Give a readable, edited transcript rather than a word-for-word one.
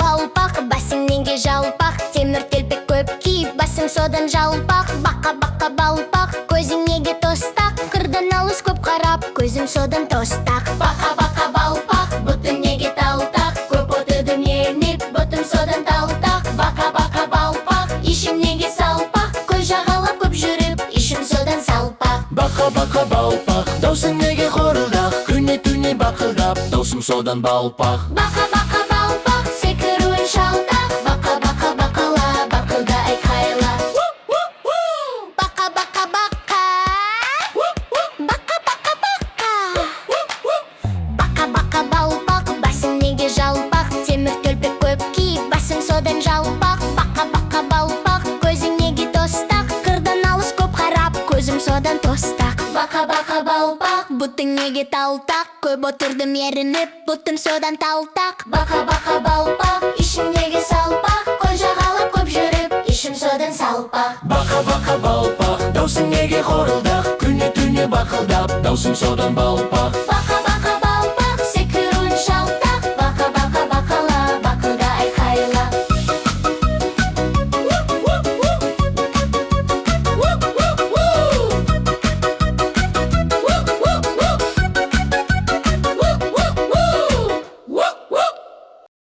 балпақ, басың неге жалпақ? Темір телпек көп киіп, басың содан жалпақ. Бақа балпақ, көзің неге тостақ? Қырдан алыс көп қарап, көзім содан тостақ. Бақа балпақ, бұтың неге талтақ? Көп отырдым ернеп, бұтым содан талтақ. Бақа балпақ, ішім неге салпақ? Көз жағалап көп жүріп, ішім содан салпақ. Бақа балпақ, даусың неге хорылдақ? Күні түні бақылдап, даусым содан балпақ. Бақа балпақ, секіруін шалтақ. Бақала, бақылда айқайла. Бақа Бақа балпақ, басың неге жалпақ? Темір төлпек көп киіп, басың содан жалпақ. Бақа балпақ, көзің неге тостақ? Қырдан алыс көп қарап, көзім содан тостақ. Бақа балпақ, бұтың неге талтақ? Көп отырдым ерініп, бұтым содан талтақ. Бақа балпақ, ішім неге салпақ? Көз жағалап көп жүріп, ішім содан салпақ. Бақа балпақ, даусың неге хорылдақ? Күні түні бақылдап, даусым содан балпақ. Бақа